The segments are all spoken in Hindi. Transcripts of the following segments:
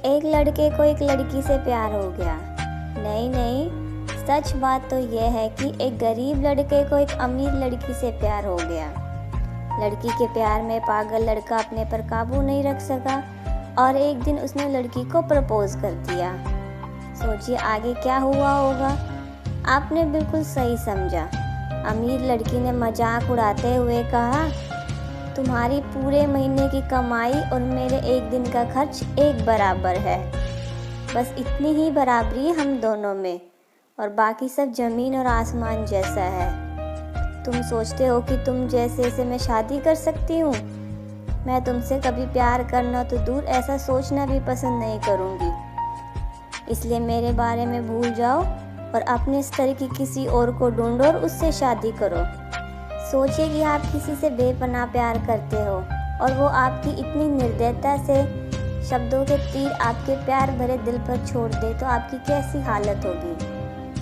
एक लड़के को एक लड़की से प्यार हो गया। नहीं नहीं, सच बात तो यह है कि एक गरीब लड़के को एक अमीर लड़की से प्यार हो गया। लड़की के प्यार में पागल लड़का अपने पर काबू नहीं रख सका और एक दिन उसने लड़की को प्रपोज कर दिया। सोचिए आगे क्या हुआ होगा। आपने बिल्कुल सही समझा। अमीर लड़की ने मजाक उड़ाते हुए कहा, तुम्हारी पूरे महीने की कमाई और मेरे एक दिन का खर्च एक बराबर है। बस इतनी ही बराबरी हम दोनों में और बाकी सब ज़मीन और आसमान जैसा है। तुम सोचते हो कि तुम जैसे से मैं शादी कर सकती हूँ? मैं तुमसे कभी प्यार करना तो दूर, ऐसा सोचना भी पसंद नहीं करूँगी। इसलिए मेरे बारे में भूल जाओ और अपने स्तर की किसी और को ढूंढो और उससे शादी करो। सोचिए कि आप किसी से बेपनाह प्यार करते हो और वो आपकी इतनी निर्दयता से शब्दों के तीर आपके प्यार भरे दिल पर छोड़ दे तो आपकी कैसी हालत होगी।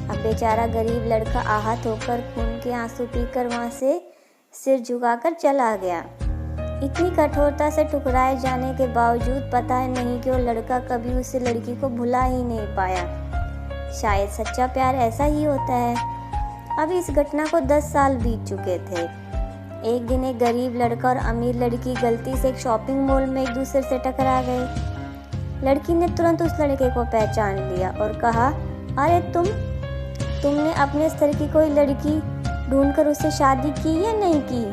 अब बेचारा गरीब लड़का आहत होकर खून के आंसू पीकर वहाँ से सिर झुकाकर चला गया। इतनी कठोरता से ठुकराए जाने के बावजूद पता है नहीं कि वो लड़का कभी उस लड़की को भुला ही नहीं पाया। शायद सच्चा प्यार ऐसा ही होता है। अब इस घटना को 10 साल बीत चुके थे। एक दिन एक गरीब लड़का और अमीर लड़की गलती से एक शॉपिंग मॉल में एक दूसरे से टकरा गए। लड़की ने तुरंत उस लड़के को पहचान लिया और कहा, अरे तुमने अपने स्तर की कोई लड़की ढूंढकर उससे शादी की या नहीं की?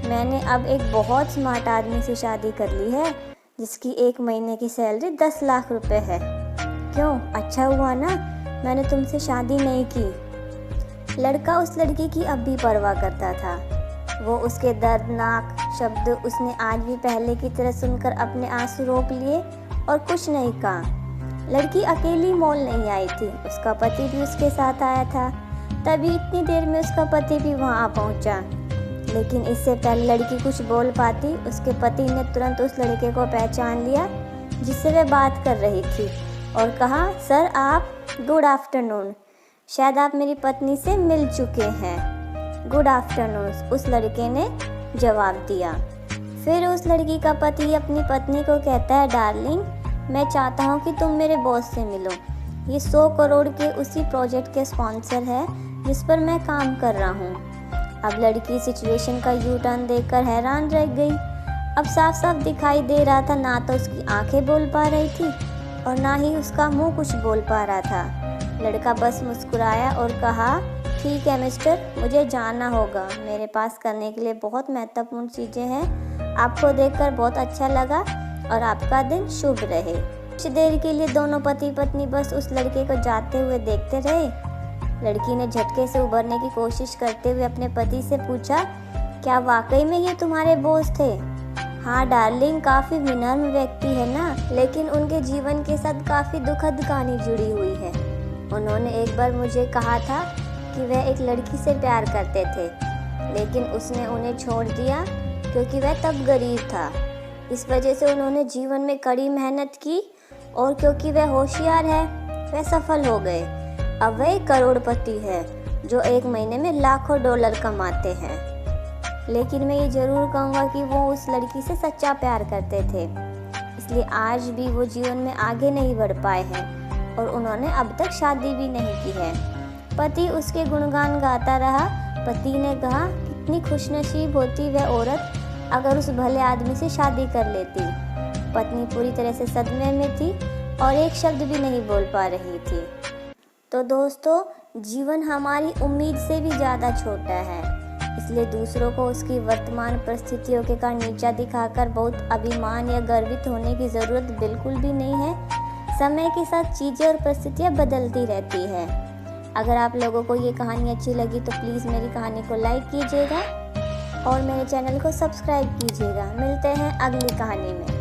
मैंने अब एक बहुत स्मार्ट आदमी से शादी कर ली है जिसकी एक महीने की सैलरी 10 लाख रुपए है। क्यों, अच्छा हुआ ना मैंने तुमसे शादी नहीं की। लड़का उस लड़की की अब भी परवाह करता था। वो उसके दर्दनाक शब्द उसने आज भी पहले की तरह सुनकर अपने आंसू रोक लिए और कुछ नहीं कहा। लड़की अकेली मॉल नहीं आई थी, उसका पति भी उसके साथ आया था। तभी इतनी देर में उसका पति भी वहाँ पहुँचा। लेकिन इससे पहले लड़की कुछ बोल पाती, उसके पति ने तुरंत उस लड़के को पहचान लिया जिससे वह बात कर रही थी और कहा, सर आप, गुड आफ्टरनून। शायद आप मेरी पत्नी से मिल चुके हैं। गुड आफ्टरनून, उस लड़के ने जवाब दिया। फिर उस लड़की का पति अपनी पत्नी को कहता है, डार्लिंग मैं चाहता हूँ कि तुम मेरे बॉस से मिलो। ये 100 करोड़ के उसी प्रोजेक्ट के स्पॉन्सर है जिस पर मैं काम कर रहा हूँ। अब लड़की सिचुएशन का यू टर्न देखकर हैरान रह गई। अब साफ साफ दिखाई दे रहा था ना तो उसकी आंखें बोल पा रही थी और ना ही उसका मुंह कुछ बोल पा रहा था। लड़का बस मुस्कुराया और कहा, ठीक है मिस्टर, मुझे जाना होगा। मेरे पास करने के लिए बहुत महत्वपूर्ण चीज़ें हैं। आपको देखकर बहुत अच्छा लगा और आपका दिन शुभ रहे। कुछ देर के लिए दोनों पति पत्नी बस उस लड़के को जाते हुए देखते रहे। लड़की ने झटके से उभरने की कोशिश करते हुए अपने पति से पूछा, क्या वाकई में ये तुम्हारे बॉस थे? हाँ डार्लिंग, काफ़ी विनम्र व्यक्ति है ना, लेकिन उनके जीवन के साथ काफ़ी दुखद कहानी जुड़ी हुई है। उन्होंने एक बार मुझे कहा था कि वह एक लड़की से प्यार करते थे, लेकिन उसने उन्हें छोड़ दिया क्योंकि वह तब गरीब था। इस वजह से उन्होंने जीवन में कड़ी मेहनत की और क्योंकि वह होशियार है वह सफल हो गए। अब वह एक करोड़पति है जो एक महीने में लाखों डॉलर कमाते हैं। लेकिन मैं ये ज़रूर कहूँगा कि वो उस लड़की से सच्चा प्यार करते थे, इसलिए आज भी वो जीवन में आगे नहीं बढ़ पाए हैं और उन्होंने अब तक शादी भी नहीं की है। पति उसके गुणगान गाता रहा। पति ने कहा, कितनी खुशनसीब होती वह औरत अगर उस भले आदमी से शादी कर लेती। पत्नी पूरी तरह से सदमे में थी और एक शब्द भी नहीं बोल पा रही थी। तो दोस्तों, जीवन हमारी उम्मीद से भी ज़्यादा छोटा है, इसलिए दूसरों को उसकी वर्तमान परिस्थितियों के कारण नीचा दिखाकर बहुत अभिमान या गर्वित होने की ज़रूरत बिल्कुल भी नहीं है। समय के साथ चीज़ें और परिस्थितियाँ बदलती रहती है। अगर आप लोगों को ये कहानी अच्छी लगी तो प्लीज़ मेरी कहानी को लाइक कीजिएगा और मेरे चैनल को सब्सक्राइब कीजिएगा। मिलते हैं अगली कहानी में।